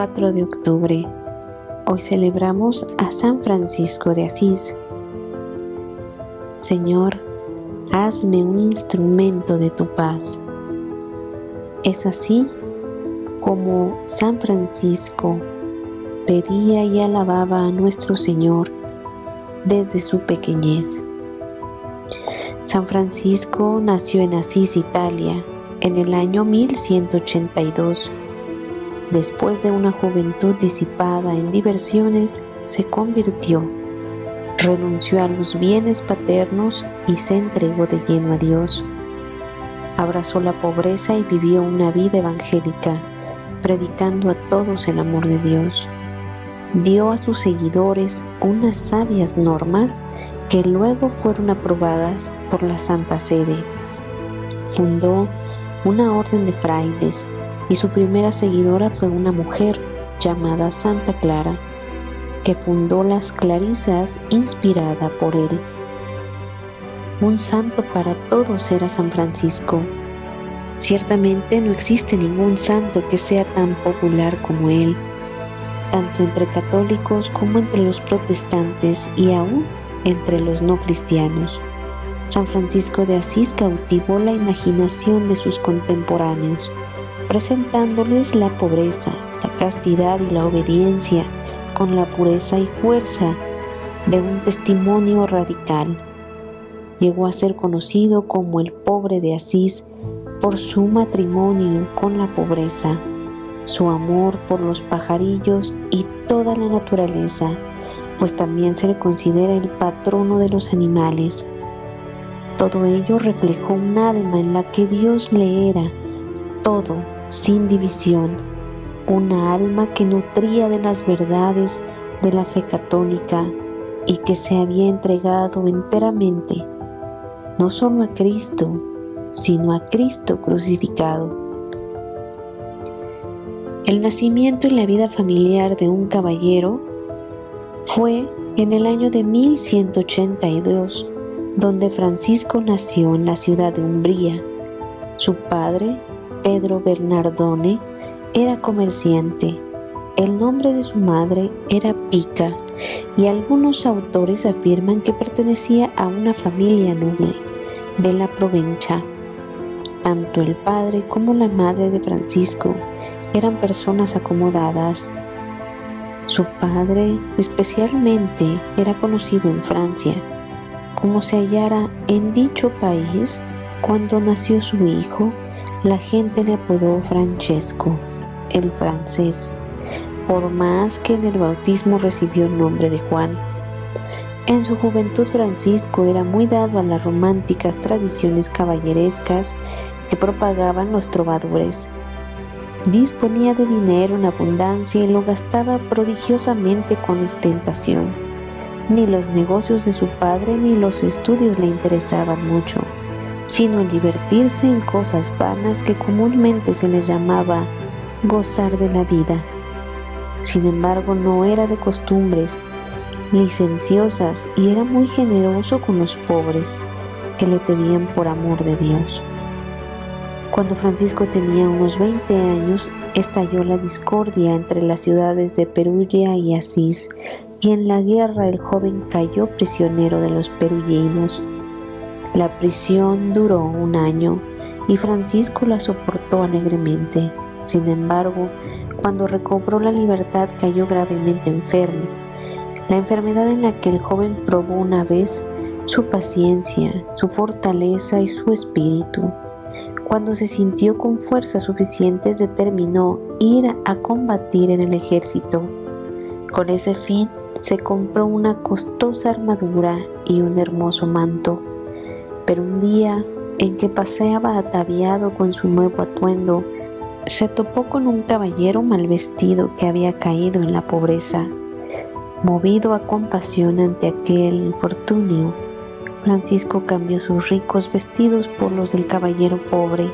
4 de octubre. Hoy celebramos a San Francisco de Asís. Señor, hazme un instrumento de tu paz. Es así como San Francisco pedía y alababa a nuestro Señor desde su pequeñez. San Francisco nació en Asís, Italia, en el año 1182. Después de una juventud disipada en diversiones, se convirtió, renunció a los bienes paternos y se entregó de lleno a Dios. Abrazó la pobreza y vivió una vida evangélica, predicando a todos el amor de Dios. Dio a sus seguidores unas sabias normas que luego fueron aprobadas por la Santa Sede. Fundó una orden de frailes y su primera seguidora fue una mujer llamada Santa Clara, que fundó las Clarisas inspirada por él. Un santo para todos era San Francisco. Ciertamente no existe ningún santo que sea tan popular como él, tanto entre católicos como entre los protestantes y aún entre los no cristianos. San Francisco de Asís cautivó la imaginación de sus contemporáneos, presentándoles la pobreza, la castidad y la obediencia con la pureza y fuerza de un testimonio radical. Llegó a ser conocido como el pobre de Asís por su matrimonio con la pobreza, su amor por los pajarillos y toda la naturaleza, pues también se le considera el patrono de los animales. Todo ello reflejó un alma en la que Dios le era todo, sin división, una alma que nutría de las verdades de la fe católica y que se había entregado enteramente, no solo a Cristo, sino a Cristo crucificado. El nacimiento y la vida familiar de un caballero fue en el año de 1182, donde Francisco nació en la ciudad de Umbría. Su padre, Pedro Bernardone, era comerciante. El nombre de su madre era Pica, y algunos autores afirman que pertenecía a una familia noble de la Provenza. Tanto el padre como la madre de Francisco eran personas acomodadas. Su padre especialmente era conocido en Francia. Como se hallara en dicho país, cuando nació su hijo, la gente le apodó Francesco, el francés, por más que en el bautismo recibió el nombre de Juan. En su juventud Francisco era muy dado a las románticas tradiciones caballerescas que propagaban los trovadores. Disponía de dinero en abundancia y lo gastaba prodigiosamente con ostentación. Ni los negocios de su padre ni los estudios le interesaban mucho, sino el divertirse en cosas vanas que comúnmente se les llamaba gozar de la vida. Sin embargo, no era de costumbres licenciosas y era muy generoso con los pobres que le pedían por amor de Dios. Cuando Francisco tenía unos 20 años, estalló la discordia entre las ciudades de Perugia y Asís, y en la guerra el joven cayó prisionero de los peruginos. La prisión duró 1 año y Francisco la soportó alegremente. Sin embargo, cuando recobró la libertad cayó gravemente enfermo. La enfermedad en la que el joven probó una vez su paciencia, su fortaleza y su espíritu. Cuando se sintió con fuerzas suficientes, determinó ir a combatir en el ejército. Con ese fin, se compró una costosa armadura y un hermoso manto. Pero un día en que paseaba ataviado con su nuevo atuendo, se topó con un caballero mal vestido que había caído en la pobreza. Movido a compasión ante aquel infortunio, Francisco cambió sus ricos vestidos por los del caballero pobre.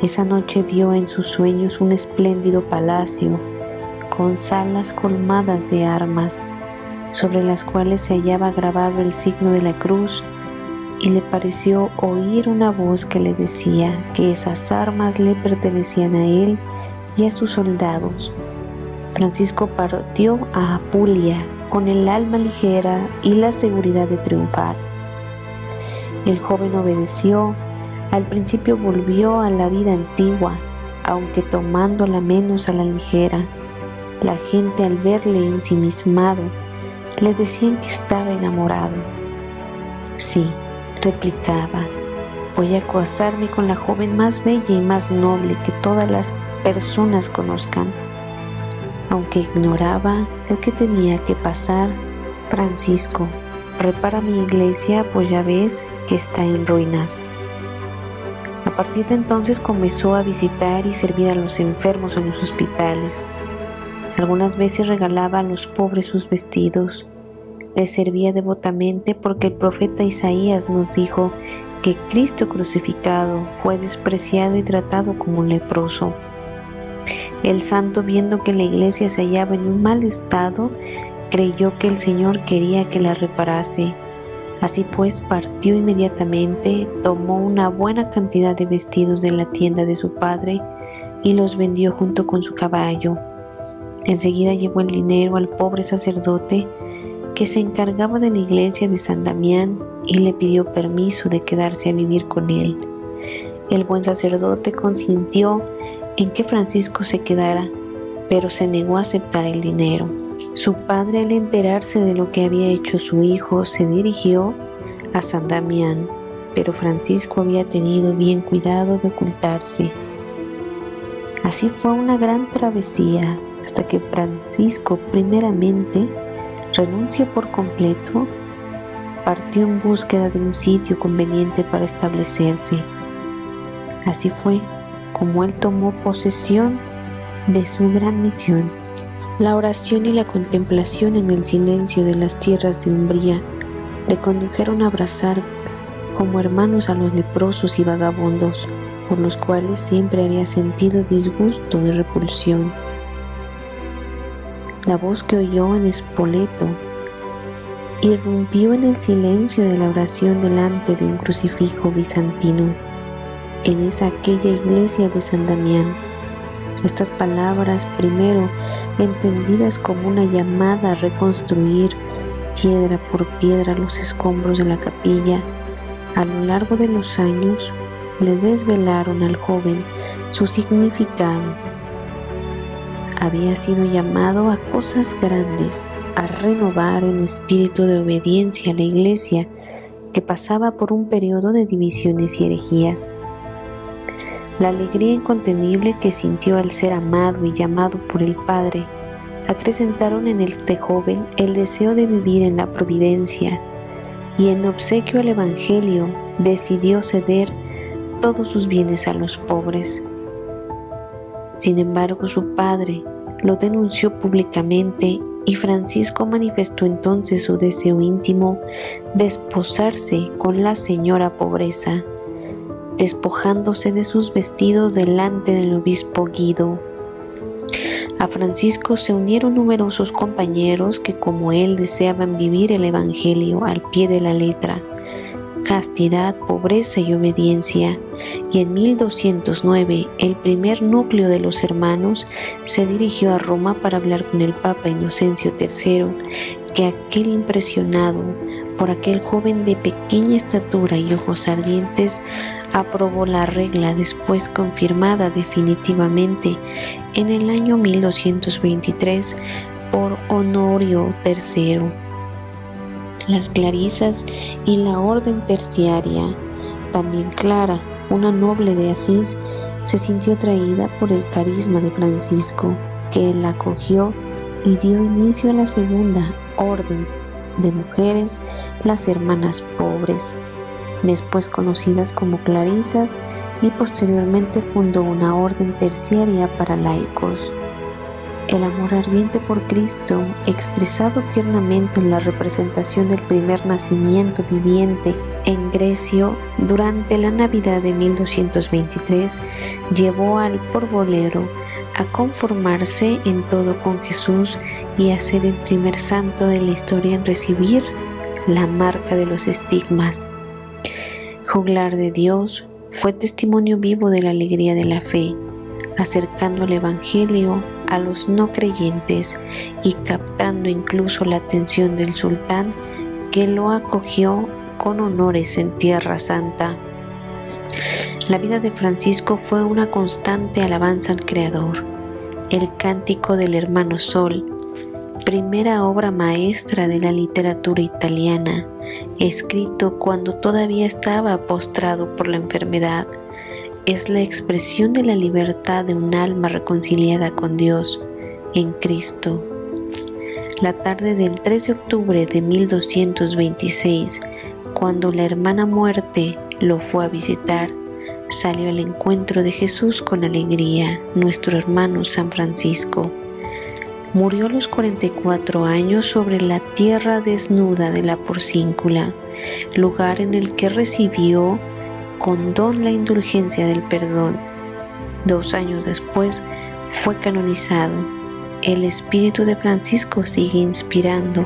Esa noche vio en sus sueños un espléndido palacio con salas colmadas de armas, sobre las cuales se hallaba grabado el signo de la cruz, y le pareció oír una voz que le decía que esas armas le pertenecían a él y a sus soldados, Francisco partió a Apulia con el alma ligera y la seguridad de triunfar. El joven obedeció. Al principio volvió a la vida antigua, aunque tomándola menos a la ligera. La gente, al verle ensimismado, le decían que estaba enamorado. Sí, replicaba, voy a casarme con la joven más bella y más noble que todas las personas conozcan. Aunque ignoraba lo que tenía que pasar, Francisco, repara mi iglesia, pues ya ves que está en ruinas. A partir de entonces comenzó a visitar y servir a los enfermos en los hospitales. Algunas veces regalaba a los pobres sus vestidos. Les servía devotamente porque el profeta Isaías nos dijo que Cristo crucificado fue despreciado y tratado como un leproso. El santo, viendo que la iglesia se hallaba en un mal estado, creyó que el Señor quería que la reparase. Así pues, partió inmediatamente, tomó una buena cantidad de vestidos de la tienda de su padre y los vendió junto con su caballo. Enseguida llevó el dinero al pobre sacerdote que se encargaba de la iglesia de San Damián y le pidió permiso de quedarse a vivir con él. El buen sacerdote consintió en que Francisco se quedara, pero se negó a aceptar el dinero. Su padre, al enterarse de lo que había hecho su hijo, se dirigió a San Damián, pero Francisco había tenido bien cuidado de ocultarse. Así fue una gran travesía, hasta que Francisco primeramente renuncia por completo, partió en búsqueda de un sitio conveniente para establecerse. Así fue como él tomó posesión de su gran misión. La oración y la contemplación en el silencio de las tierras de Umbría le condujeron a abrazar como hermanos a los leprosos y vagabundos, por los cuales siempre había sentido disgusto y repulsión. La voz que oyó en Spoleto irrumpió en el silencio de la oración delante de un crucifijo bizantino, en aquella iglesia de San Damián. Estas palabras, primero entendidas como una llamada a reconstruir piedra por piedra los escombros de la capilla, a lo largo de los años le desvelaron al joven su significado. Había sido llamado a cosas grandes, a renovar en espíritu de obediencia a la iglesia que pasaba por un periodo de divisiones y herejías. La alegría incontenible que sintió al ser amado y llamado por el Padre acrecentaron en este joven el deseo de vivir en la providencia, y en obsequio al Evangelio decidió ceder todos sus bienes a los pobres. Sin embargo, su padre lo denunció públicamente y Francisco manifestó entonces su deseo íntimo de esposarse con la señora Pobreza, despojándose de sus vestidos delante del obispo Guido. A Francisco se unieron numerosos compañeros que, como él, deseaban vivir el Evangelio al pie de la letra, castidad, pobreza y obediencia, y en 1209 el primer núcleo de los hermanos se dirigió a Roma para hablar con el Papa Inocencio III, que aquel impresionado por aquel joven de pequeña estatura y ojos ardientes aprobó la regla, después confirmada definitivamente en el año 1223 por Honorio III. Las clarisas y la orden terciaria, también Clara, una noble de Asís, se sintió atraída por el carisma de Francisco, que él acogió y dio inicio a la segunda orden de mujeres, las hermanas pobres, después conocidas como clarisas, y posteriormente fundó una orden terciaria para laicos. El amor ardiente por Cristo, expresado tiernamente en la representación del primer nacimiento viviente en Grecio durante la Navidad de 1223, llevó al porbolero a conformarse en todo con Jesús y a ser el primer santo de la historia en recibir la marca de los estigmas. Juglar de Dios, fue testimonio vivo de la alegría de la fe, acercando el Evangelio a los no creyentes y captando incluso la atención del sultán, que lo acogió con honores en Tierra Santa. La vida de Francisco fue una constante alabanza al Creador. El Cántico del Hermano Sol, primera obra maestra de la literatura italiana, escrito cuando todavía estaba postrado por la enfermedad, es la expresión de la libertad de un alma reconciliada con Dios en Cristo. La tarde del 3 de octubre de 1226, cuando la hermana muerte lo fue a visitar, salió al encuentro de Jesús con alegría, nuestro hermano San Francisco. Murió a los 44 años sobre la tierra desnuda de la Porcíncula, lugar en el que recibió con don la indulgencia del perdón. 2 años después fue canonizado. El espíritu de Francisco sigue inspirando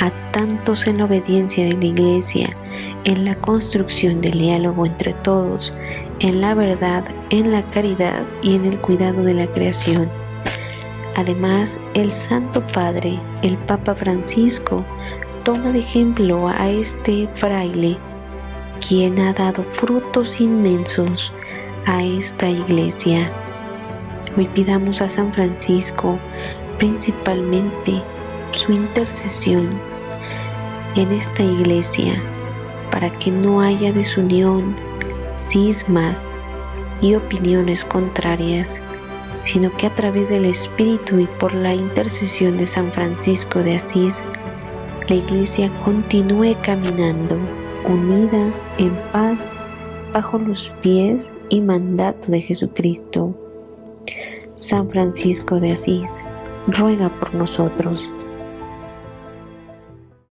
a tantos en la obediencia de la Iglesia, en la construcción del diálogo entre todos, en la verdad, en la caridad y en el cuidado de la creación. Además, el Santo Padre, el Papa Francisco, toma de ejemplo a este fraile, quien ha dado frutos inmensos a esta Iglesia. Hoy pidamos a San Francisco principalmente su intercesión en esta Iglesia, para que no haya desunión, cismas y opiniones contrarias, sino que a través del Espíritu y por la intercesión de San Francisco de Asís, la Iglesia continúe caminando unida en paz bajo los pies y mandato de Jesucristo. San Francisco de Asís, ruega por nosotros.